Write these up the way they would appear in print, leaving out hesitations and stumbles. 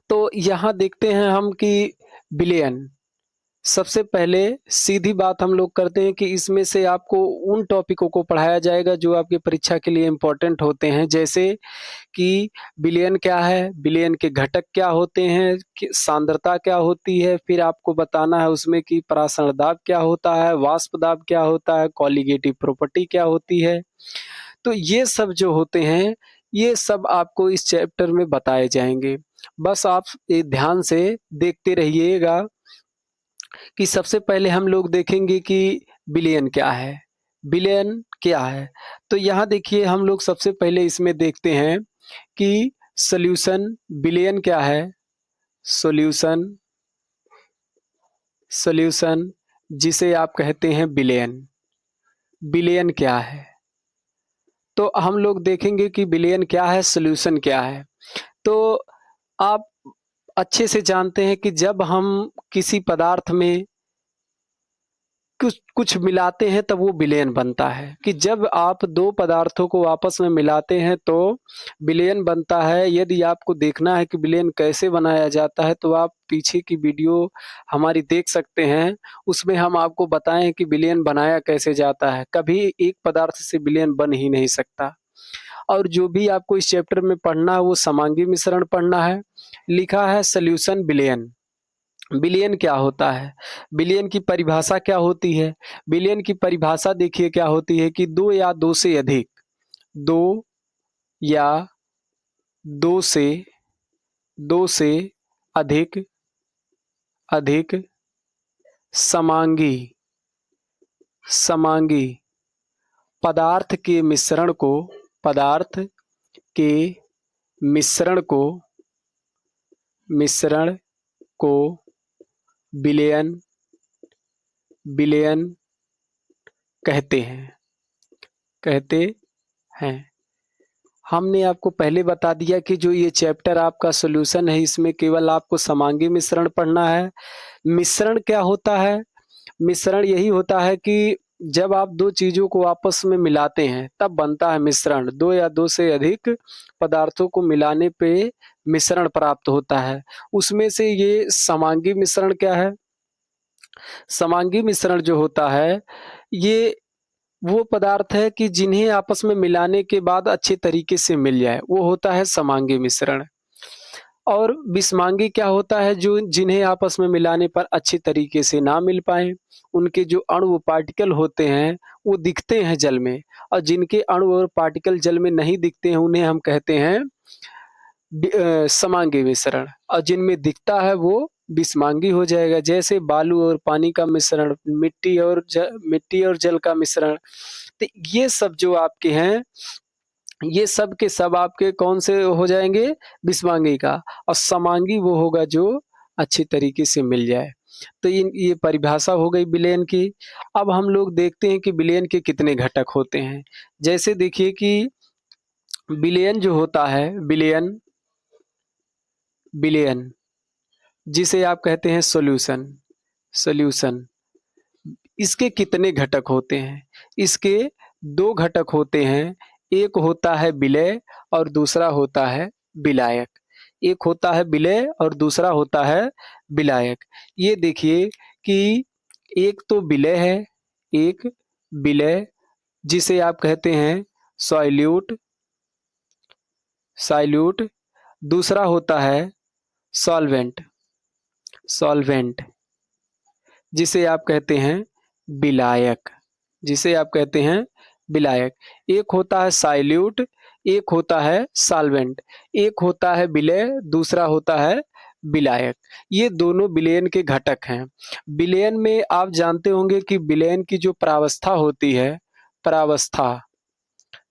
तो यहाँ देखते हैं हम कि बिलियन, सबसे पहले सीधी बात हम लोग करते हैं कि इसमें से आपको उन टॉपिकों को पढ़ाया जाएगा जो आपकी परीक्षा के लिए इम्पोर्टेंट होते हैं। जैसे कि बिलियन क्या है, बिलियन के घटक क्या होते हैं, कि सांद्रता क्या होती है, फिर आपको बताना है उसमें कि परासरण दाब क्या होता है, वाष्प दाब क्या होता है, कॉलीगेटिव प्रॉपर्टी क्या होती है। तो ये सब जो होते हैं, ये सब आपको इस चैप्टर में बताए जाएँगे। बस आप ये ध्यान से देखते रहिएगा कि सबसे पहले हम लोग देखेंगे कि बिलियन क्या है? बिलियन क्या है? तो यहाँ देखिए हम लोग सबसे पहले इसमें देखते हैं कि सॉल्यूशन बिलियन क्या है? सॉल्यूशन सॉल्यूशन जिसे आप कहते हैं बिलियन। बिलियन क्या है? तो हम लोग देखेंगे कि बिलियन क्या है, सॉल्यूशन क्या है। तो आप अच्छे से जानते हैं कि जब हम किसी पदार्थ में कुछ कुछ मिलाते हैं तब वो विलयन बनता है, कि जब आप 2 पदार्थों को आपस में मिलाते हैं तो विलयन बनता है। यदि आपको देखना है कि विलयन कैसे बनाया जाता है तो आप पीछे की वीडियो हमारी देख सकते हैं। उसमें हम आपको बताएँ कि विलयन बनाया कैसे जाता है। कभी एक पदार्थ से विलयन बन ही नहीं सकता। और जो भी आपको इस चैप्टर में पढ़ना है वो समांगी मिश्रण पढ़ना है। लिखा है सॉल्यूशन विलयन। विलयन क्या होता है? विलयन की परिभाषा क्या होती है? विलयन की परिभाषा देखिए क्या होती है कि 2 या 2 से अधिक, 2 या 2 से 2 से अधिक अधिक समांगी समांगी पदार्थ के मिश्रण को पदार्थ के मिश्रण को मिश्रण को विलयन विलयन कहते हैं। हमने आपको पहले बता दिया कि जो ये चैप्टर आपका सॉल्यूशन है इसमें केवल आपको समांगी मिश्रण पढ़ना है। मिश्रण क्या होता है? मिश्रण यही होता है कि जब आप 2 चीज़ों को आपस में मिलाते हैं तब बनता है मिश्रण। 2 या 2 से अधिक पदार्थों को मिलाने पे मिश्रण प्राप्त होता है। उसमें से ये समांगी मिश्रण क्या है? समांगी मिश्रण जो होता है, ये वो पदार्थ है कि जिन्हें आपस में मिलाने के बाद अच्छे तरीके से मिल जाए, वो होता है समांगी मिश्रण। और विषमांगी क्या होता है? जो जिन्हें आपस में मिलाने पर अच्छे तरीके से ना मिल पाएँ, उनके जो अणु पार्टिकल होते हैं, वो दिखते हैं जल में, और जिनके अणु और पार्टिकल जल में नहीं दिखते हैं, उन्हें हम कहते हैं समांगी मिश्रण, और जिनमें दिखता है वो विषमांगी हो जाएगा। जैसे बालू और पानी का मिश्रण, मिट्टी और जल का मिश्रण। तो ये सब जो आपके हैं, ये सब के सब आपके कौन से हो जाएँगे? विषमांगी का, और समांगी वो होगा जो अच्छी तरीके से मिल जाए। तो ये परिभाषा हो गई विलयन की। अब हम लोग देखते हैं कि विलयन के कितने घटक होते हैं। जैसे देखिए कि विलयन जो होता है, विलयन विलयन जिसे आप कहते हैं सॉल्यूशन सॉल्यूशन इसके कितने घटक होते हैं? इसके 2 घटक होते हैं। एक होता है विलय और दूसरा होता है विलायक। एक होता है विलय और दूसरा होता है विलायक। ये देखिए कि एक तो विलय है, एक विलय जिसे आप कहते हैं सॉल्यूट साइल्यूट, दूसरा होता है सॉल्वेंट सॉल्वेंट जिसे आप कहते हैं विलायक जिसे आप कहते हैं विलायक। एक होता है साइल्यूट, एक होता है सॉल्वेंट। एक होता है विलय, दूसरा होता है विलायक। ये दोनों विलयन के घटक हैं। विलयन में आप जानते होंगे कि विलयन की जो प्रावस्था होती है, प्रावस्था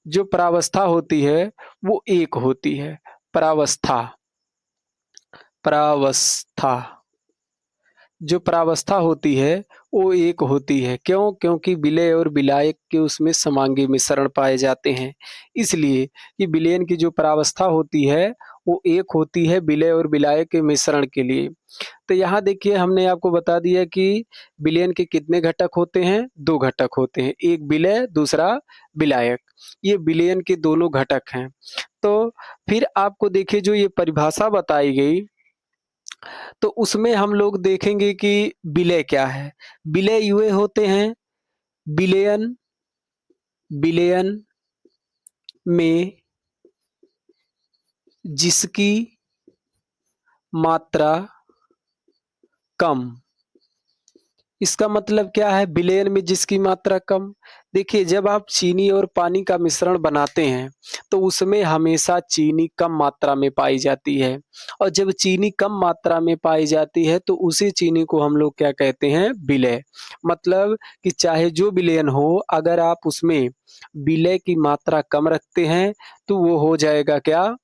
जो प्रावस्था होती है वो एक होती है। प्रावस्था प्रावस्था जो प्रावस्था होती है वो एक होती है। क्यों? क्योंकि विलय और विलायक के उसमें समांगी मिश्रण पाए जाते हैं। इसलिए कि विलयन की जो प्रावस्था होती है वो एक होती है विलय और विलायक के मिश्रण के लिए। तो यहाँ देखिए हमने आपको बता दिया कि विलयन के कितने घटक होते हैं? 2 घटक होते हैं। एक विलय, दूसरा विलायक। ये विलयन के दोनों घटक हैं। तो फिर आपको देखिए जो ये परिभाषा बताई गई, तो उसमें हम लोग देखेंगे कि विलय क्या है। विलय ये होते हैं विलयन विलयन में जिसकी मात्रा कम। इसका मतलब क्या है विलयन में जिसकी मात्रा कम। देखिए जब आप चीनी और पानी का मिश्रण बनाते हैं तो उसमें हमेशा चीनी कम मात्रा में पाई जाती है, और जब चीनी कम मात्रा में पाई जाती है तो उसी चीनी को हम लोग क्या कहते हैं विलय। मतलब कि चाहे जो विलयन हो, अगर आप उसमें विलय की मात्रा कम रखते हैं तो वो हो जाएगा क्या,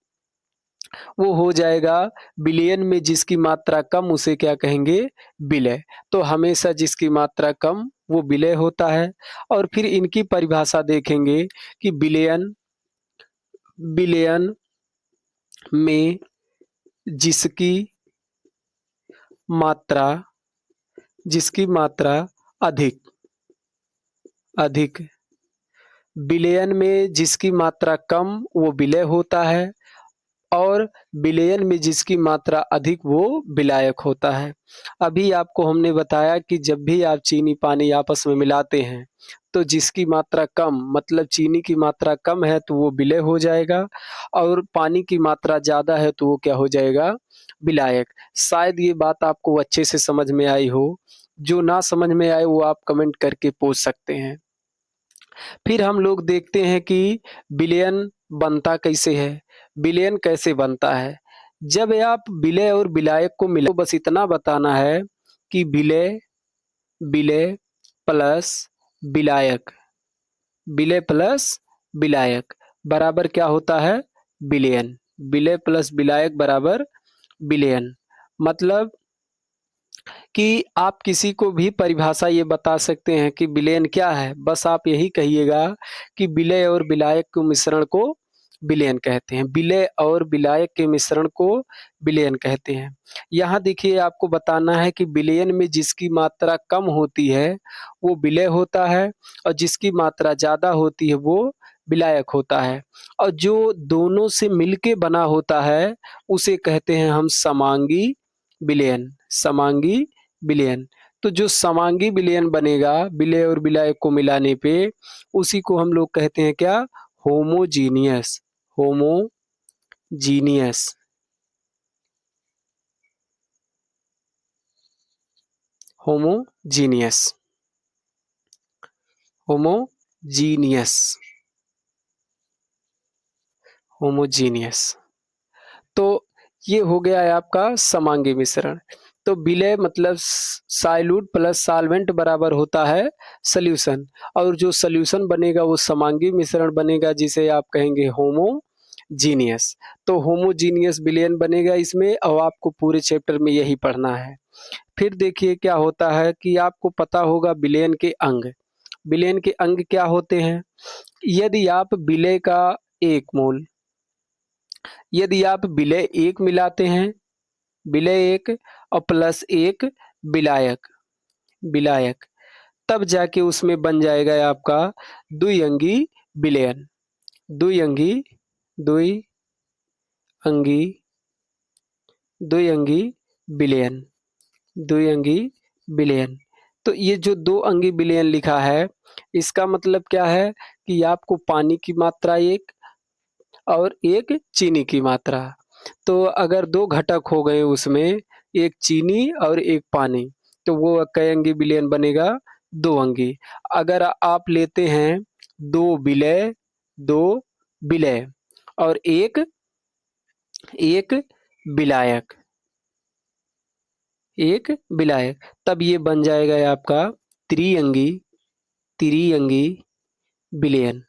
वो हो जाएगा विलयन में जिसकी मात्रा कम उसे क्या कहेंगे विलय। तो हमेशा जिसकी मात्रा कम वो विलय होता है। और फिर इनकी परिभाषा देखेंगे कि विलयन विलयन में जिसकी मात्रा जिसकी मात्रा अधिक अधिक। विलयन में जिसकी मात्रा कम वो विलय होता है, और विलयन में जिसकी मात्रा अधिक वो विलायक होता है। अभी आपको हमने बताया कि जब भी आप चीनी पानी आपस में मिलाते हैं तो जिसकी मात्रा कम मतलब चीनी की मात्रा कम है तो वो विलय हो जाएगा, और पानी की मात्रा ज़्यादा है तो वो क्या हो जाएगा विलायक। शायद ये बात आपको अच्छे से समझ में आई हो। जो ना समझ में आए वो आप कमेंट करके पूछ सकते हैं। फिर हम लोग देखते हैं कि विलयन बनता कैसे है। विलयन कैसे बनता है, जब आप विलय और विलायक को मिला तो बस इतना बताना है कि विलय विलय प्लस विलायक विलय प्लस विलायक बराबर क्या होता है विलयन। विलय प्लस विलायक बराबर विलयन। मतलब कि आप किसी को भी परिभाषा ये बता सकते हैं कि विलयन क्या है, बस आप यही कहिएगा कि विलय और विलायक के मिश्रण को विलयन कहते हैं। विलय और विलायक के मिश्रण को विलयन कहते हैं। यहाँ देखिए आपको बताना है कि विलयन में जिसकी मात्रा कम होती है वो विलय होता है, और जिसकी मात्रा ज़्यादा होती है वो विलायक होता है। और जो दोनों से मिलके बना होता है उसे कहते हैं हम समांगी विलयन। समांगी विलयन। तो जो समांगी विलयन बनेगा विलय और विलायक को मिलाने पे उसी को हम लोग कहते हैं क्या homogeneous. Homogeneous homogeneous homogeneous homogeneous. तो ये हो गया है आपका समांगी मिश्रण। तो विलय मतलब साइल्यूट प्लस सॉल्वेंट बराबर होता है सॉल्यूशन, और जो सॉल्यूशन बनेगा वो समांगी मिश्रण बनेगा जिसे आप कहेंगे होमोजीनियस। तो होमोजीनियस विलयन बनेगा इसमें, और आपको पूरे चैप्टर में यही पढ़ना है। फिर देखिए क्या होता है कि आपको पता होगा विलयन के अंग। विलयन के अंग क्या होते हैं। यदि आप विलय का 1 मोल, यदि आप विलय 1 मिलाते हैं, विलय 1 और प्लस 1 विलायक विलायक, तब जाके उसमें बन जाएगा आपका द्विअंगी विलयन। द्विअंगी द्विअंगी द्विअंगी विलयन द्विअंगी विलयन। तो ये जो दो अंगी विलयन लिखा है इसका मतलब क्या है कि आपको पानी की मात्रा 1 और 1 चीनी की मात्रा। तो अगर 2 घटक हो गए उसमें, एक चीनी और एक पानी, तो वो कै अंगी विलयन बनेगा 2 अंगी। अगर आप लेते हैं 2 विलय 2 विलय और 1 1 विलायक 1 विलायक, तब ये बन जाएगा आपका त्रिअंगी त्रिअंगी विलयन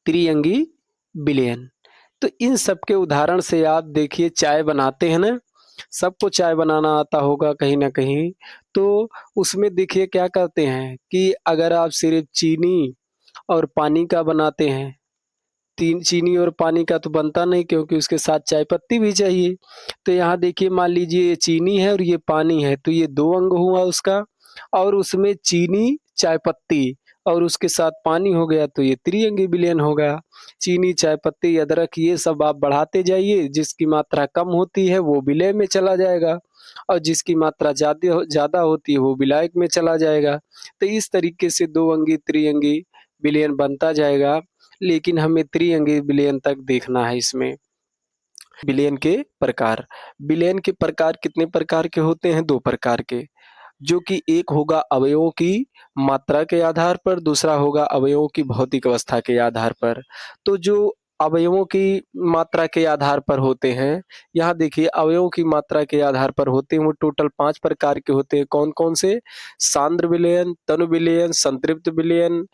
त्रिअंगी विलयन। तो इन सब के उदाहरण से आप देखिए चाय बनाते हैं ना, सबको चाय बनाना आता होगा कहीं ना कहीं। तो उसमें देखिए क्या करते हैं कि अगर आप सिर्फ चीनी और पानी का बनाते हैं, तीन चीनी और पानी का तो बनता नहीं क्योंकि उसके साथ चाय पत्ती भी चाहिए। तो यहाँ देखिए मान लीजिए ये चीनी है और ये पानी है, तो ये 2 अंग हुआ उसका, और उसमें चीनी चाय पत्ती और उसके साथ पानी हो गया तो ये त्रिअंगी विलयन हो गया। चीनी, चाय पत्ती, अदरक ये सब आप बढ़ाते जाइए, जिसकी मात्रा कम होती है वो विलय में चला जाएगा और जिसकी मात्रा ज़्यादा होती है वो विलायक में चला जाएगा। तो इस तरीके से 2 अंगी, त्रिअंगी विलयन बनता जाएगा, लेकिन हमें त्रिअंगी विलयन तक देखना है इसमें। विलयन के प्रकार। विलयन के प्रकार कितने प्रकार के होते हैं? 2 प्रकार के, जो कि एक होगा अवयवों की मात्रा के आधार पर, दूसरा होगा अवयवों की भौतिक अवस्था के आधार पर। तो जो अवयवों की मात्रा के आधार पर होते हैं, यहाँ देखिए अवयवों की मात्रा के आधार पर होते हैं वो टोटल 5 प्रकार के होते हैं। कौन-कौन से? सांद्र विलयन, तनु विलयन, संतृप्त विलयन,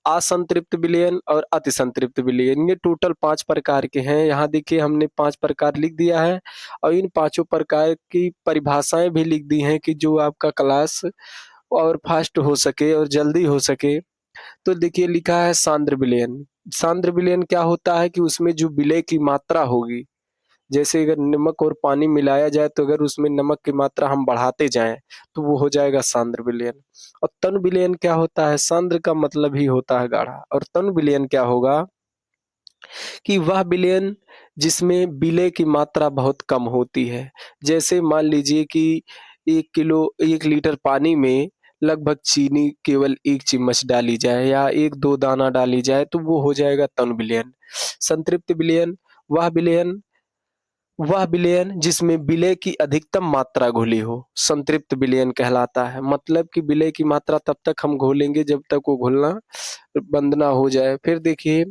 असंतृप्त विलयन और अतिसंतृप्त विलयन। ये टोटल 5 प्रकार के हैं। यहाँ देखिए हमने 5 प्रकार लिख दिया है और इन पाँचों प्रकार की परिभाषाएँ भी लिख दी हैं कि जो आपका क्लास और फास्ट हो सके और जल्दी हो सके। तो देखिए लिखा है सांद्र विलयन। सांद्र विलयन क्या होता है कि उसमें जो विलय की मात्रा होगी, जैसे अगर नमक और पानी मिलाया जाए तो अगर उसमें नमक की मात्रा हम बढ़ाते जाएँ, तो वो हो जाएगा सांद्र विलयन। और तनु विलयन क्या होता है? सांद्र का मतलब ही होता है गाढ़ा और तनु विलयन क्या होगा कि वह विलयन जिसमें विलय की मात्रा बहुत कम होती है। जैसे मान लीजिए कि 1 लीटर पानी में लगभग चीनी केवल 1 चम्मच डाली जाए या 1-2 दाना डाली जाए तो वो हो जाएगा तनु विलयन। संतृप्त विलयन वह विलयन वह विलयन जिसमें विलय की अधिकतम मात्रा घुली हो, संतृप्त विलयन कहलाता है। मतलब कि विलय की मात्रा तब तक हम घोलेंगे जब तक वो घुलना बंद ना हो जाए। फिर देखिए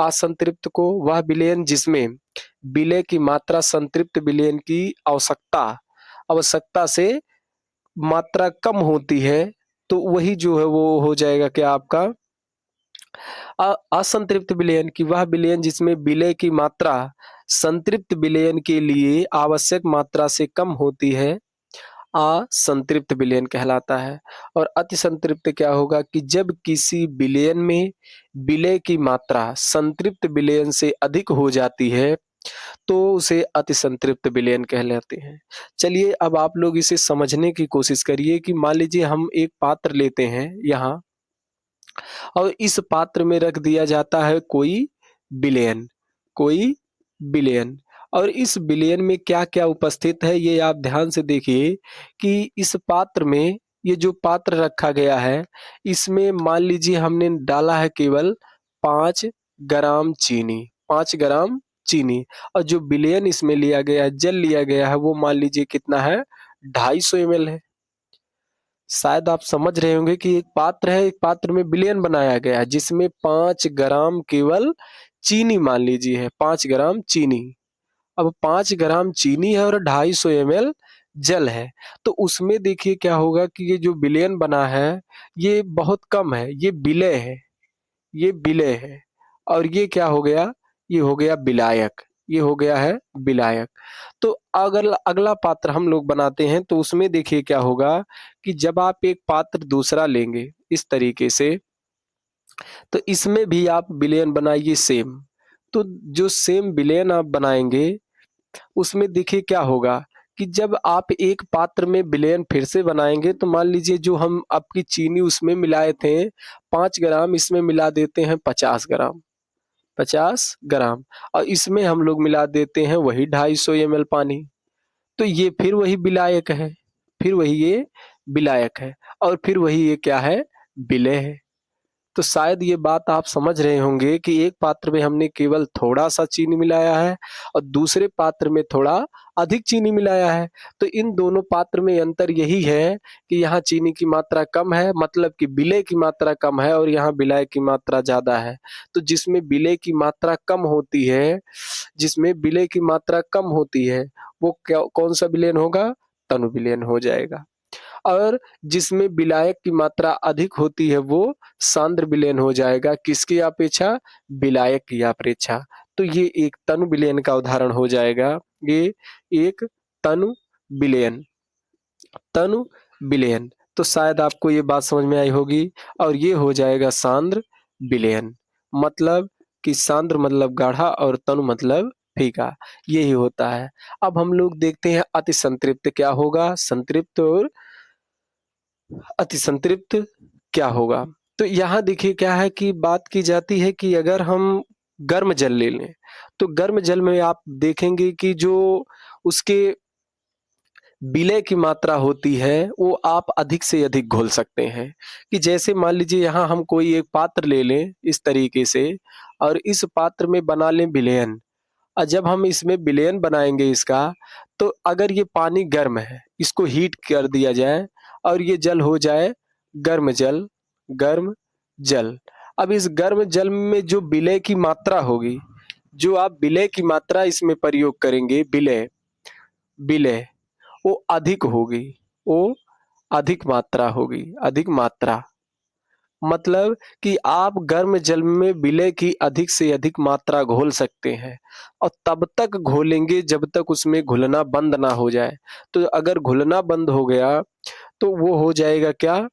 असंतृप्त को वह विलयन जिसमें विलय की मात्रा संतृप्त विलयन की आवश्यकता से मात्रा कम होती है, तो वही जो है वो हो जाएगा क्या आपका असंतृप्त विलयन की वह विलयन जिसमें विलय की मात्रा संतृप्त विलयन के लिए आवश्यक मात्रा से कम होती है, असंतृप्त विलयन कहलाता है। और अतिसंतृप्त क्या होगा कि जब किसी विलयन में विलय की मात्रा संतृप्त विलयन से अधिक हो जाती है, तो उसे अतिसंतृप्त विलयन कहलाते हैं। चलिए अब आप लोग इसे समझने की कोशिश करिए कि मान लीजिए हम एक पात्र लेते हैं यहाँ और इस पात्र में रख दिया जाता है कोई विलयन और इस विलयन में क्या-क्या उपस्थित है ये आप ध्यान से देखिए कि इस पात्र में ये जो पात्र रखा गया है, इसमें मान लीजिए हमने डाला है केवल 5 ग्राम चीनी, 5 ग्राम चीनी और जो विलयन इसमें लिया गया है, जल लिया गया है वो मान लीजिए कितना है 250 एमएल है। शायद आप समझ रहे होंगे कि एक पात्र है, एक पात्र में विलयन बनाया गया है जिसमें 5 ग्राम केवल चीनी मान लीजिए है, 5 ग्राम चीनी। अब 5 ग्राम चीनी है और 250 एमएल जल है, तो उसमें देखिए क्या होगा कि ये जो विलयन बना है, ये बहुत कम है, ये विलय है और ये क्या हो गया? ये हो गया विलायक, ये हो गया है विलायक। तो अगर अगला पात्र हम लोग बनाते हैं तो उसमें देखिए क्या होगा कि जब आप एक पात्र दूसरा लेंगे इस तरीके से, तो इसमें भी आप विलयन बनाइए सेम। तो जो सेम विलयन आप बनाएँगे, उसमें देखिए क्या होगा कि जब आप एक पात्र में विलयन फिर से बनाएँगे तो मान लीजिए जो हम आपकी चीनी उसमें मिलाए थे 5 ग्राम इसमें मिला देते हैं 50 ग्राम और इसमें हम लोग मिला देते हैं वही 250 एमएल पानी। तो ये फिर वही विलायक है, फिर वही ये विलायक है और फिर वही ये क्या है? विलेय है। तो शायद ये बात आप समझ रहे होंगे कि एक पात्र में हमने केवल थोड़ा-सा चीनी मिलाया है और दूसरे पात्र में थोड़ा अधिक चीनी मिलाया है। तो इन दोनों पात्र में अंतर यही है कि यहाँ चीनी की मात्रा कम है, मतलब कि विलेय की मात्रा कम है और यहाँ विलाय की मात्रा ज़्यादा है। तो जिसमें विलेय की मात्रा कम होती है वो क्या कौन-सा विलयन होगा? तनु विलयन हो जाएगा। और जिसमें विलायक की मात्रा अधिक होती है वो सांद्र विलयन हो जाएगा। किसकी अपेक्षा? विलायक की अपेक्षा। तो ये एक तनु विलयन का उदाहरण हो जाएगा। ये एक तनु विलयन तनु विलयन। तो शायद आपको ये बात समझ में आई होगी और ये हो जाएगा सांद्र विलयन। मतलब कि सांद्र मतलब गाढ़ा और तनु मतलब फीका, यही होता है। अब हम लोग देखते हैं अति संतृप्त क्या होगा? संतृप्त और अति संतृप्त क्या होगा? तो यहाँ देखिए क्या है कि बात की जाती है कि अगर हम गर्म जल ले लें, तो गर्म जल में आप देखेंगे कि जो उसके विलय की मात्रा होती है, वो आप अधिक से अधिक घोल सकते हैं। कि जैसे मान लीजिए यहाँ हम कोई एक पात्र ले लें इस तरीके से और इस पात्र में बना लें विलयन। और जब हम इसमें विलयन बनाएँगे इसका, तो अगर ये पानी गर्म है, इसको हीट कर दिया जाए और ये जल हो जाए गर्म जल, गर्म जल। अब इस गर्म जल में जो विलय की मात्रा होगी, जो आप विलय की मात्रा इसमें प्रयोग करेंगे, विलय विलय, वो अधिक होगी, वो अधिक मात्रा होगी, अधिक मात्रा। मतलब कि आप गर्म जल में विलय की अधिक से अधिक मात्रा घोल सकते हैं और तब तक घोलेंगे जब तक उसमें घुलना बंद ना हो जाए। तो अगर घुलना बंद हो गया, तो वो हो जाएगा क्या?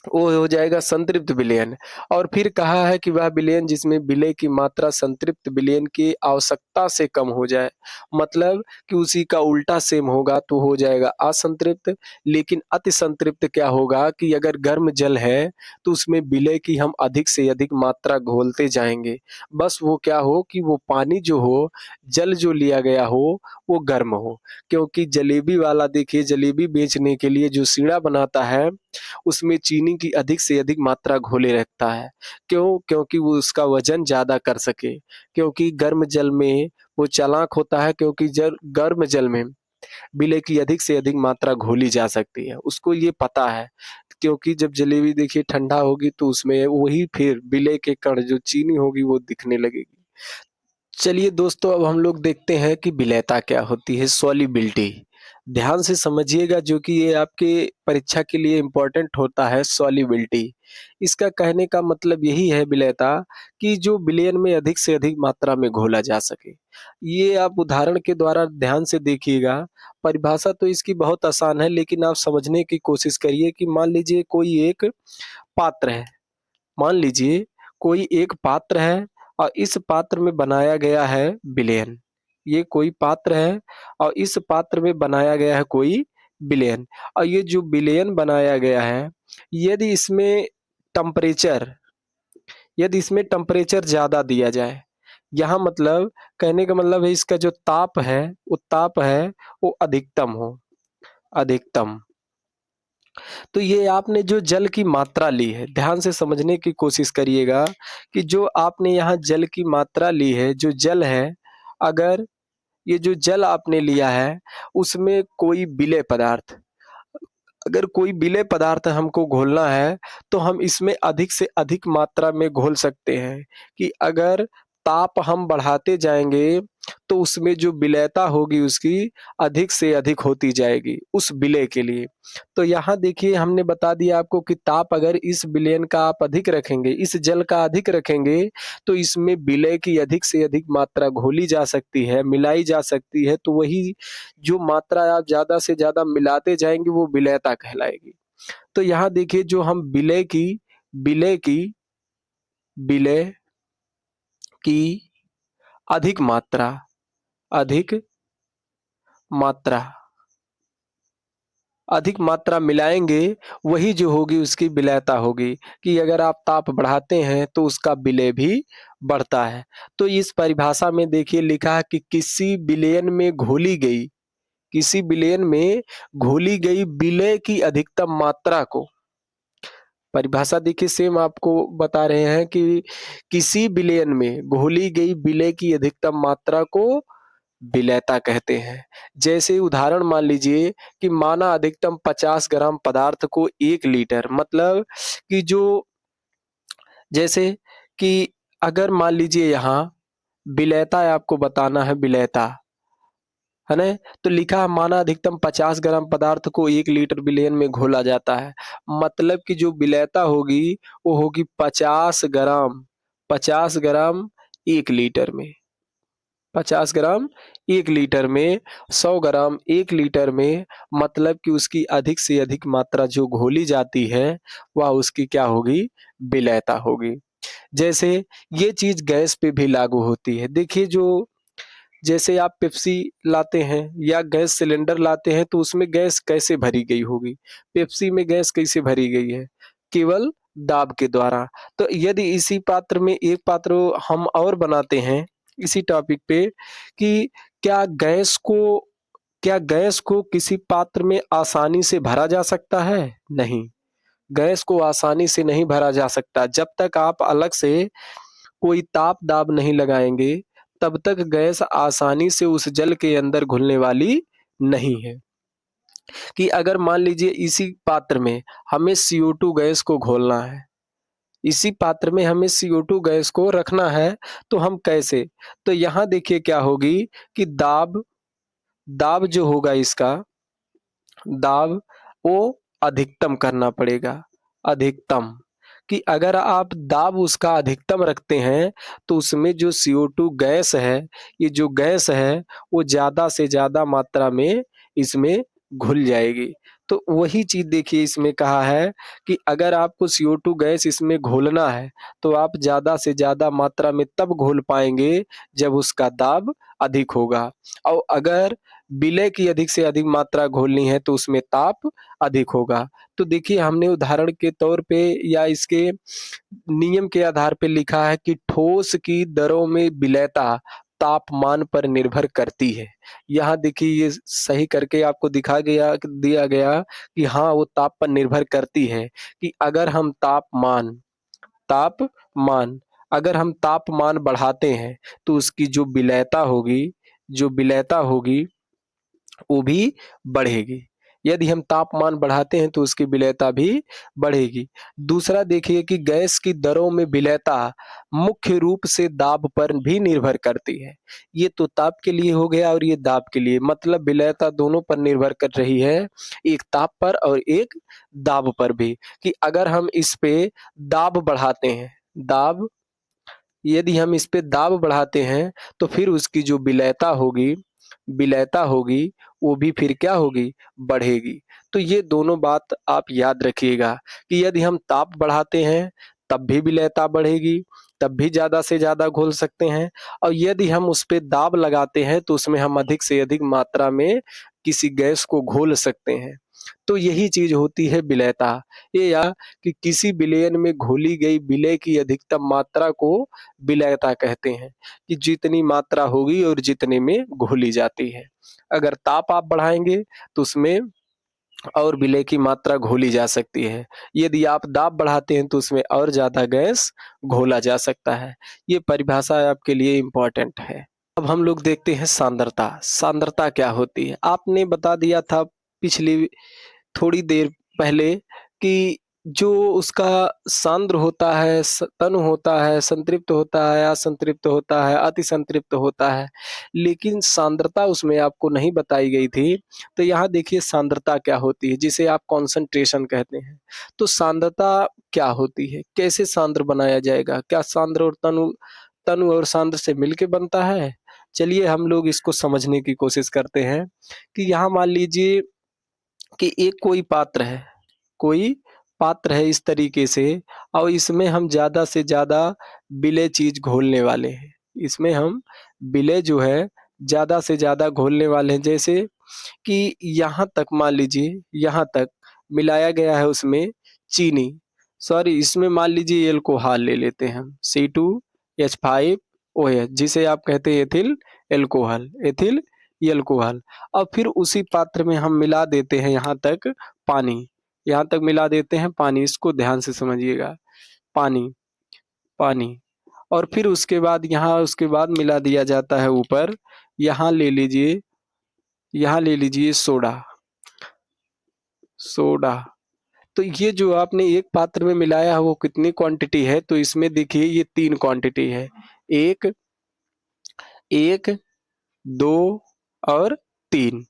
वो हो जाएगा संतृप्त विलयन। और फिर कहा है कि वह विलयन जिसमें विलय की मात्रा संतृप्त विलयन की आवश्यकता से कम हो जाए, मतलब कि उसी का उल्टा सेम होगा तो हो जाएगा असंतृप्त। लेकिन अति संतृप्त क्या होगा कि अगर गर्म जल है तो उसमें विलय की हम अधिक से अधिक मात्रा घोलते जाएंगे, बस वो क्या हो कि वो पानी जो हो, जल जो लिया गया हो, वो गर्म हो। क्योंकि जलेबी वाला देखिए, जलेबी बेचने के लिए जो सीढ़ा बनाता है, उसमें चीनी की अधिक से अधिक मात्रा घोले रखता है। क्यों? क्योंकि वो उसका वजन ज़्यादा कर सके। क्योंकि गर्म जल में वो चालाक होता है, क्योंकि जल गर्म जल में विलय की अधिक से अधिक मात्रा घोली जा सकती है। उसको ये पता है, क्योंकि जब जलेबी देखिए ठंडा होगी तो उसमें वही फिर विलय के कण जो चीनी होगी वो दिखने लगेगी। चलिए दोस्तों, अब हम लोग देखते हैं कि विलेयता क्या होती है, सॉल्युबिलिटी। ध्यान से समझिएगा, जो कि ये आपके परीक्षा के लिए इम्पोर्टेंट होता है, सॉल्युबिलिटी। इसका कहने का मतलब यही है विलेयता, कि जो विलयन में अधिक से अधिक मात्रा में घोला जा सके। ये आप उदाहरण के द्वारा ध्यान से देखिएगा। परिभाषा तो इसकी बहुत आसान है, लेकिन आप समझने की कोशिश करिए कि मान लीजिए कोई एक पात्र है। मान लीजिए कोई एक पात्र है और इस पात्र में बनाया गया है विलयन। ये कोई पात्र है और इस पात्र में बनाया गया है कोई विलयन। और ये जो विलयन बनाया गया है, यदि इसमें टेम्परेचर यदि इसमें टेम्परेचर ज़्यादा दिया जाए, यहाँ मतलब कहने का मतलब है इसका जो ताप है, वो ताप है वो अधिकतम हो, अधिकतम। तो ये आपने जो जल की मात्रा ली है, ध्यान से समझने की कोशिश करिएगा कि जो आपने यहाँ जल की मात्रा ली है, जो जल है, अगर ये जो जल आपने लिया है, उसमें कोई विलेय पदार्थ, अगर कोई विलेय पदार्थ हमको घोलना है, तो हम इसमें अधिक से अधिक मात्रा में घोल सकते हैं। कि अगर ताप हम बढ़ाते जाएँगे, तो उसमें जो विलेयता होगी उसकी अधिक से अधिक होती जाएगी, उस विलेय के लिए। तो यहाँ देखिए हमने बता दिया आपको कि ताप अगर इस विलयन का आप अधिक रखेंगे, इस जल का अधिक रखेंगे, तो इसमें विलय की अधिक से अधिक मात्रा घोली जा सकती है, मिलाई जा सकती है। तो वही जो मात्रा आप ज़्यादा से ज़्यादा मिलाते जाएँगे, वो विलेयता कहलाएगी। तो यहाँ देखिए जो हम विलय की विलय की अधिक मात्रा अधिक मात्रा अधिक मात्रा मिलाएँगे, वही जो होगी उसकी विलेयता होगी। कि अगर आप ताप बढ़ाते हैं तो उसका विलय भी बढ़ता है। तो इस परिभाषा में देखिए लिखा है कि किसी विलयन में घोली गई विलय की अधिकतम मात्रा को, परिभाषा देखिए सेम आपको बता रहे हैं कि किसी विलयन में घोली गई विलय की अधिकतम मात्रा को विलेयता कहते हैं। जैसे उदाहरण मान लीजिए कि माना अधिकतम 50 ग्राम पदार्थ को 1 लीटर, मतलब कि जो जैसे कि अगर मान लीजिए यहाँ विलेयता आपको बताना है, विलेयता, है ना? तो लिखा है माना अधिकतम 50 ग्राम पदार्थ को 1 लीटर विलयन में घोला जाता है। मतलब कि जो विलेयता होगी वो होगी 50 ग्राम 1 लीटर में। 50 ग्राम 1 लीटर में, 100 ग्राम 1 लीटर में, मतलब कि उसकी अधिक से अधिक मात्रा जो घोली जाती है, वह उसकी क्या होगी? विलेयता होगी। जैसे ये चीज़ गैस पे भी लागू होती है। देखिए जो जैसे आप पेप्सी लाते हैं या गैस सिलेंडर लाते हैं, तो उसमें गैस कैसे भरी गई होगी? पेप्सी में गैस कैसे भरी गई है? केवल दाब के द्वारा। तो यदि इसी पात्र में एक पात्र हम और बनाते हैं इसी टॉपिक पे कि क्या गैस को क्या गैस को किसी पात्र में आसानी से भरा जा सकता है? नहीं, गैस को आसानी से नहीं भरा जा सकता। जब तक आप अलग से कोई ताप दाब नहीं लगाएंगे, तब तक गैस आसानी से उस जल के अंदर घुलने वाली नहीं है। कि अगर मान लीजिए इसी पात्र में हमें CO2 गैस को घोलना है, इसी पात्र में हमें CO2 गैस को रखना है, तो हम कैसे? तो यहाँ देखिए क्या होगी कि दाब दाब जो होगा इसका दाब वो अधिकतम करना पड़ेगा, अधिकतम। कि अगर आप दाब उसका अधिकतम रखते हैं तो उसमें जो CO2 गैस है, ये जो गैस है वो ज़्यादा से ज़्यादा मात्रा में इसमें घुल जाएगी। तो वही चीज़ देखिए इसमें कहा है कि अगर आपको CO2 गैस इसमें घोलना है तो आप ज़्यादा से ज़्यादा मात्रा में तब घोल पाएँगे जब उसका दाब अधिक होगा। और अगर विलय की अधिक से अधिक मात्रा घोलनी है तो उसमें ताप अधिक होगा। तो देखिए हमने उदाहरण के तौर पे या इसके नियम के आधार पे लिखा है कि ठोस की दरों में विलयता तापमान पर निर्भर करती है। यहाँ देखिए ये सही करके आपको दिया गया कि हाँ, वो ताप पर निर्भर करती है कि अगर हम तापमान अगर हम तापमान बढ़ाते हैं तो उसकी जो विलयता होगी वो भी बढ़ेगी। यदि हम तापमान बढ़ाते हैं तो उसकी विलयता भी बढ़ेगी। दूसरा देखिए कि गैस की दरों में विलयता मुख्य रूप से दाब पर भी निर्भर करती है। ये तो ताप के लिए हो गया और ये दाब के लिए, मतलब विलयता दोनों पर निर्भर कर रही है, एक ताप पर और एक दाब पर भी। कि अगर हम इस पे दाब बढ़ाते हैं, दाब यदि हम इस पे दाब बढ़ाते हैं तो फिर उसकी जो विलयता होगी वो भी फिर क्या होगी? बढ़ेगी। तो ये दोनों बात आप याद रखिएगा कि यदि हम ताप बढ़ाते हैं तब भी विलयता बढ़ेगी, तब भी ज़्यादा से ज़्यादा घोल सकते हैं, और यदि हम उस पे दाब लगाते हैं तो उसमें हम अधिक से अधिक मात्रा में किसी गैस को घोल सकते हैं। तो यही चीज़ होती है विलयता। ये या कि किसी विलयन में घोली गई विलय की अधिकतम मात्रा को विलयता कहते हैं, कि जितनी मात्रा होगी और जितने में घोली जाती है। अगर ताप आप बढ़ाएँगे तो उसमें और विलय की मात्रा घोली जा सकती है। यदि आप दाब बढ़ाते हैं तो उसमें और ज़्यादा गैस घोला जा सकता है। ये परिभाषा आपके लिए इम्पोर्टेंट है। अब हम लोग देखते हैं सांद्रता। सांद्रता क्या होती है? आपने बता दिया था पिछली थोड़ी देर पहले कि जो उसका सांद्र होता है, तनु होता है, संतृप्त होता है, असंतृप्त होता है, अति संतृप्त होता है, लेकिन सांद्रता उसमें आपको नहीं बताई गई थी। तो यहाँ देखिए सांद्रता क्या होती है, जिसे आप कॉन्संट्रेशन कहते हैं। तो सांद्रता क्या होती है? कैसे सांद्र बनाया जाएगा? क्या सांद्र और तनु तनु और सांद्र से मिलके बनता है? चलिए हम लोग इसको समझने की कोशिश करते हैं कि यहाँ मान लीजिए कि एक कोई पात्र है इस तरीके से, और इसमें हम ज़्यादा से ज़्यादा विलय चीज़ घोलने वाले हैं। इसमें हम विलय जो है ज़्यादा से ज़्यादा घोलने वाले हैं। जैसे कि यहाँ तक मान लीजिए, यहाँ तक मिलाया गया है उसमें चीनी, सॉरी इसमें मान लीजिए एल्कोहल ले लेते हैं हम, C2H5OH, जिसे आप कहते हैं एथिल एल्कोहल। और फिर उसी पात्र में हम मिला देते हैं यहाँ तक मिला देते हैं पानी। इसको ध्यान से समझिएगा, पानी पानी। और फिर उसके बाद मिला दिया जाता है ऊपर, यहाँ ले लीजिए सोडा सोडा। तो ये जो आपने एक पात्र में मिलाया है वो कितनी क्वांटिटी है? तो इसमें देखिए ये 3 क्वांटिटी है, एक, एक, 2 और 3।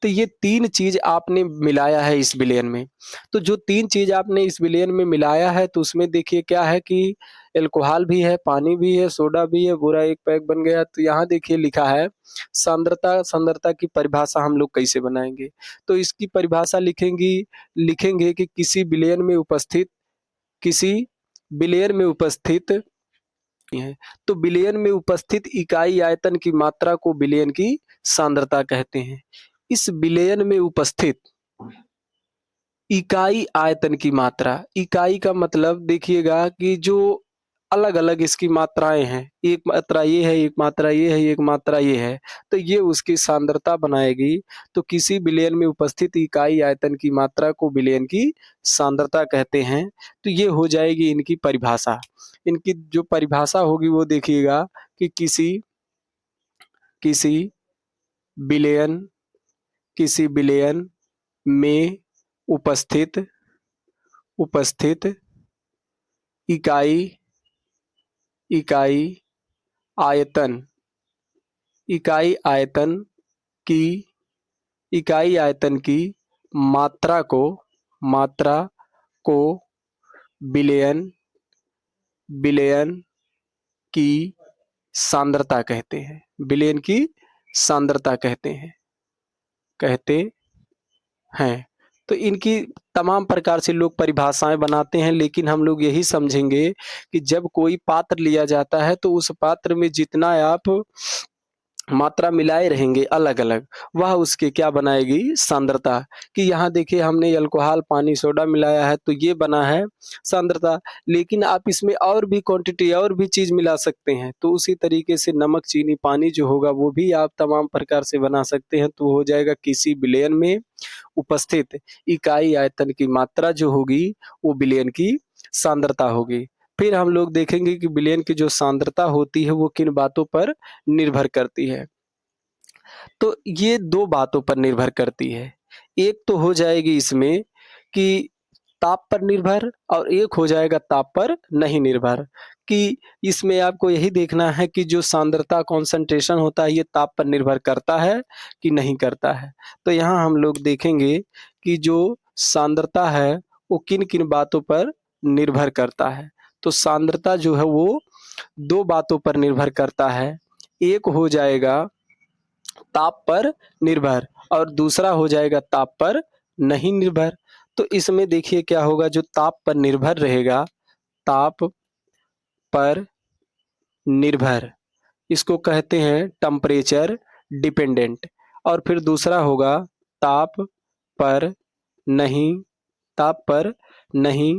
तो ये 3 चीज़ आपने मिलाया है इस विलयन में। तो जो 3 चीज़ आपने इस विलयन में मिलाया है तो उसमें देखिए क्या है कि अल्कोहल भी है, पानी भी है, सोडा भी है, पूरा एक पैक बन गया। तो यहाँ देखिए लिखा है सांद्रता की परिभाषा हम लोग कैसे बनाएँगे? तो इसकी परिभाषा लिखेंगे कि किसी विलयन में उपस्थित है। तो विलयन में उपस्थित इकाई आयतन की मात्रा को विलयन की सांद्रता कहते हैं। इस विलयन में उपस्थित इकाई आयतन की मात्रा, इकाई का मतलब देखिएगा कि जो अलग-अलग इसकी मात्राएँ हैं, एक मात्रा ये है, एक मात्रा ये है, एक मात्रा ये है, तो ये उसकी सांद्रता बनाएगी। तो किसी विलयन में उपस्थित इकाई आयतन की मात्रा को विलयन की सांद्रता कहते हैं। तो ये हो जाएगी इनकी परिभाषा। इनकी जो परिभाषा होगी वो देखिएगा कि किसी किसी विलयन किसी विलयन में उपस्थित उपस्थित इकाई इकाई आयतन इकाई आयतन की इकाई आयतन की मात्रा को मात्रा को विलयन विलयन की सांद्रता कहते हैं। विलयन की सांद्रता कहते हैं। तो इनकी तमाम प्रकार से लोग परिभाषाएं बनाते हैं, लेकिन हम लोग यही समझेंगे कि जब कोई पात्र लिया जाता है तो उस पात्र में जितना आप मात्रा मिलाए रहेंगे अलग-अलग, वह उसके क्या बनाएगी सांद्रता। कि यहाँ देखिए हमने अल्कोहल, पानी, सोडा मिलाया है तो ये बना है सांद्रता, लेकिन आप इसमें और भी क्वांटिटी और भी चीज़ मिला सकते हैं। तो उसी तरीके से नमक, चीनी, पानी जो होगा वो भी आप तमाम प्रकार से बना सकते हैं। तो हो जाएगा किसी विलयन में उपस्थित इकाई आयतन की मात्रा जो होगी वो विलयन की सांद्रता होगी। फिर हम लोग देखेंगे कि विलयन की जो सांद्रता होती है वो किन बातों पर निर्भर करती है। तो ये 2 बातों पर निर्भर करती है। एक तो हो जाएगी इसमें कि ताप पर निर्भर, और एक हो जाएगा ताप पर नहीं निर्भर। कि इसमें आपको यही देखना है कि जो सांद्रता कॉन्सन्ट्रेशन होता है ये ताप पर निर्भर करता है कि नहीं करता है। तो यहाँ हम लोग देखेंगे कि जो सांद्रता है वो किन-किन बातों पर निर्भर करता है। तो सांद्रता जो है वो 2 बातों पर निर्भर करता है। एक हो जाएगा ताप पर निर्भर और दूसरा हो जाएगा ताप पर नहीं निर्भर। तो इसमें देखिए क्या होगा, जो ताप पर निर्भर रहेगा, ताप पर निर्भर, इसको कहते हैं टेम्परेचर डिपेंडेंट। और फिर दूसरा होगा ताप पर नहीं ताप पर नहीं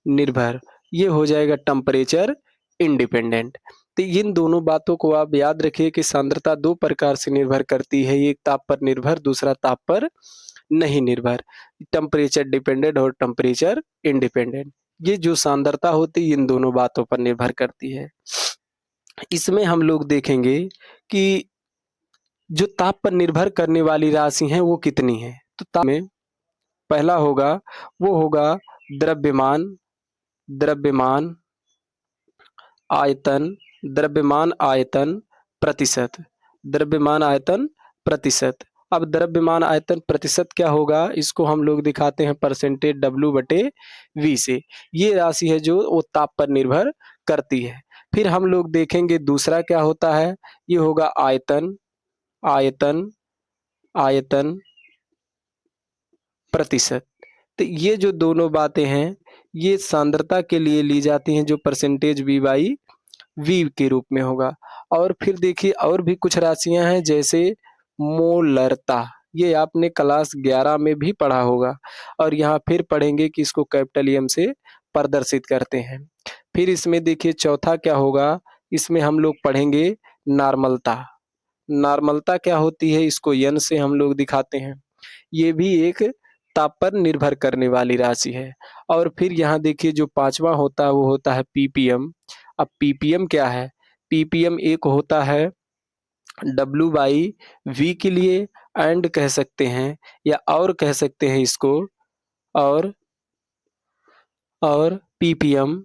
निर्भर, ये हो जाएगा टेम्परेचर इंडिपेंडेंट। तो इन दोनों बातों को आप याद रखिए कि सांद्रता 2 प्रकार से निर्भर करती है, एक ताप पर निर्भर, दूसरा ताप पर नहीं निर्भर। टेम्परेचर डिपेंडेंट और टेम्परेचर इंडिपेंडेंट, ये जो सांद्रता होती है इन दोनों बातों पर निर्भर करती है। इसमें हम लोग देखेंगे कि जो ताप पर निर्भर करने वाली राशि हैं वो कितनी है। तो ताप में पहला होगा वो होगा द्रव्यमान द्रव्यमान आयतन द्रव्यमान आयतन प्रतिशत द्रव्यमान आयतन प्रतिशत। अब द्रव्यमान आयतन प्रतिशत क्या होगा, इसको हम लोग दिखाते हैं परसेंटेज W/V से। ये राशि है जो वो ताप पर निर्भर करती है। फिर हम लोग देखेंगे दूसरा क्या होता है, ये होगा आयतन आयतन आयतन प्रतिशत। तो ये जो दोनों बातें हैं ये सांद्रता के लिए ली जाती हैं, जो परसेंटेज V/V के रूप में होगा। और फिर देखिए और भी कुछ राशियां हैं जैसे मोलरता, ये आपने क्लास 11 में भी पढ़ा होगा और यहाँ फिर पढ़ेंगे कि इसको कैपिटल एम से प्रदर्शित करते हैं। फिर इसमें देखिए चौथा क्या होगा, इसमें हम लोग पढ़ेंगे नॉर्मलता। नॉर्मलता क्या होती है, इसको एन से हम लोग दिखाते हैं। ये भी एक ताप पर निर्भर करने वाली राशि है। और फिर यहाँ देखिए जो पांचवा होता है वो होता है पीपीएम। अब पीपीएम क्या है, पीपीएम एक होता है W/V के लिए एंड कह सकते हैं या और कह सकते हैं इसको, और पीपीएम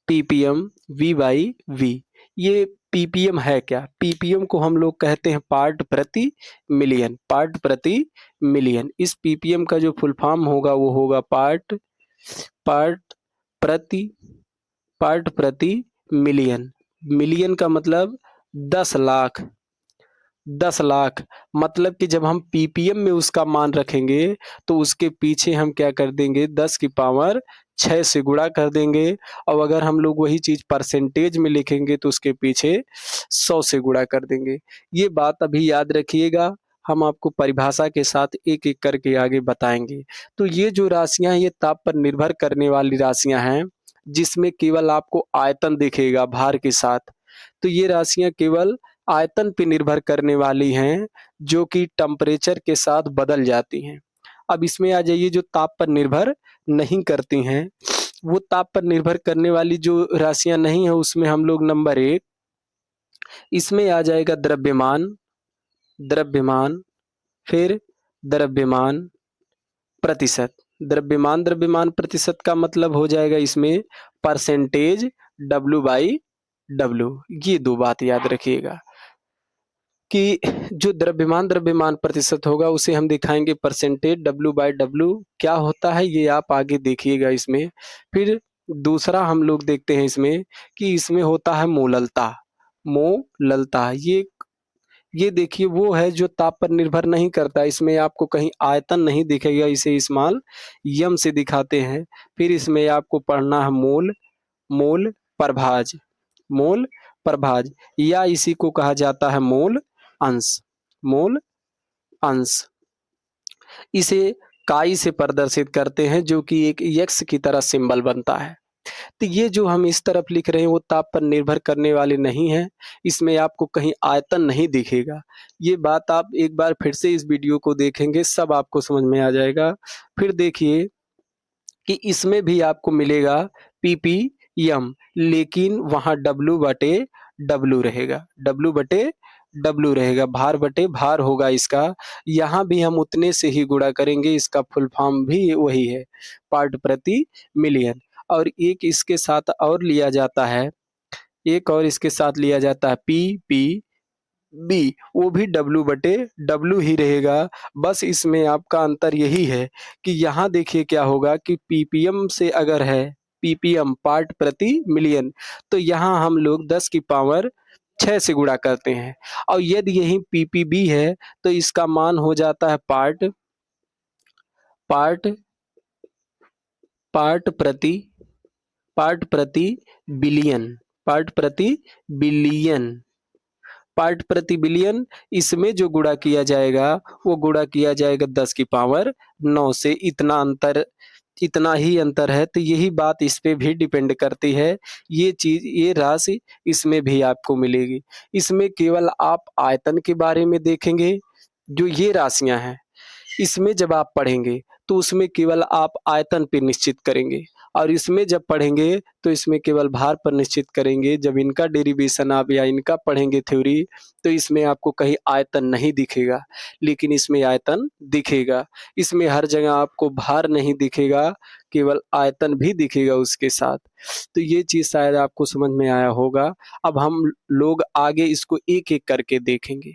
पीपीएम V/V। ये पीपीएम है क्या, पीपीएम को हम लोग कहते हैं पार्ट प्रति मिलियन, पार्ट प्रति मिलियन। इस पीपीएम का जो फुल फॉर्म होगा वो होगा पार्ट पार्ट प्रति पार्ट प्रति मिलियन। मिलियन का मतलब 10 लाख, 10 लाख। मतलब कि जब हम पीपीएम में उसका मान रखेंगे तो उसके पीछे हम क्या कर देंगे, 10 की पावर 6 से गुणा कर देंगे। और अगर हम लोग वही चीज परसेंटेज में लिखेंगे तो उसके पीछे 100 से गुणा कर देंगे। ये बात अभी याद रखिएगा। हम आपको परिभाषा के साथ एक-एक करके आगे बताएँगे। तो ये जो राशियाँ हैं, ये ताप पर निर्भर करने वाली राशियाँ हैं, जिसमें केवल आपको आयतन दिखेगा भार के साथ। तो ये राशियाँ केवल आयतन पे निर्भर करने वाली हैं, जो कि टेम्परेचर के साथ बदल जाती हैं। अब इसमें आ जाइए जो ताप पर निर्भर नहीं करती हैं, वो ताप पर निर्भर करने वाली जो राशियाँ नहीं हैं, उसमें हम लोग नंबर 1 इसमें आ जाएगा द्रव्यमान, द्रव्यमान, फिर द्रव्यमान प्रतिशत। द्रव्यमान प्रतिशत का मतलब हो जाएगा इसमें परसेंटेज W/W। ये 2 बात याद रखिएगा कि जो द्रव्यमान प्रतिशत होगा उसे हम दिखाएँगे परसेंटेज W/W क्या होता है ये आप आगे देखिएगा इसमें। फिर दूसरा हम लोग देखते हैं इसमें कि इसमें होता है मोललता, मोललता ये देखिए वो है जो ताप पर निर्भर नहीं करता, इसमें आपको कहीं आयतन नहीं दिखेगा, इसे स्मॉल यम से दिखाते हैं। फिर इसमें आपको पढ़ना है मोल, मोल प्रभाज, मोल प्रभाज या इसी को कहा जाता है मोल अंश, मोल अंश। इसे काई से प्रदर्शित करते हैं जो कि एक यक्स की तरह सिंबल बनता है। तो ये जो हम इस तरफ लिख रहे हैं वो ताप पर निर्भर करने वाले नहीं हैं, इसमें आपको कहीं आयतन नहीं दिखेगा। ये बात आप एक बार फिर से इस वीडियो को देखेंगे सब आपको समझ में आ जाएगा। फिर देखिए कि इसमें भी आपको मिलेगा पीपीएम लेकिन वहाँ W/W रहेगा, W/W रहेगा, भार बटे भार होगा इसका। यहाँ भी हम उतने से ही गुणा करेंगे, इसका फुल फॉर्म भी वही है, पार्ट प्रति मिलियन। और एक इसके साथ और लिया जाता है, एक और इसके साथ लिया जाता है पीपीबी, वो भी W/W ही रहेगा। बस इसमें आपका अंतर यही है कि यहाँ देखिए क्या होगा कि पीपीएम से अगर है पीपीएम पार्ट प्रति मिलियन, तो यहाँ हम लोग 10 की पावर 6 से गुणा करते हैं। और यदि यही पीपीबी है तो इसका मान हो जाता है पार्ट पार्ट पार्ट प्रति पार्ट प्रति बिलियन, पार्ट प्रति बिलियन, पार्ट प्रति बिलियन। इसमें जो गुणा किया जाएगा वो गुणा किया जाएगा 10 की पावर 9 से। इतना ही अंतर है, तो यही बात इस पे भी डिपेंड करती है। ये चीज़ ये राशि इसमें भी आपको मिलेगी। इसमें केवल आप आयतन के बारे में देखेंगे, जो ये राशियाँ हैं इसमें जब आप पढ़ेंगे तो उसमें केवल आप आयतन पे निश्चित करेंगे, और इसमें जब पढ़ेंगे तो इसमें केवल भार पर निश्चित करेंगे। जब इनका डेरिवेशन आप या इनका पढ़ेंगे थ्योरी, तो इसमें आपको कहीं आयतन नहीं दिखेगा, लेकिन इसमें आयतन दिखेगा। इसमें हर जगह आपको भार नहीं दिखेगा, केवल आयतन भी दिखेगा उसके साथ। तो ये चीज़ शायद आपको समझ में आया होगा। अब हम लोग आगे इसको एक-एक करके देखेंगे।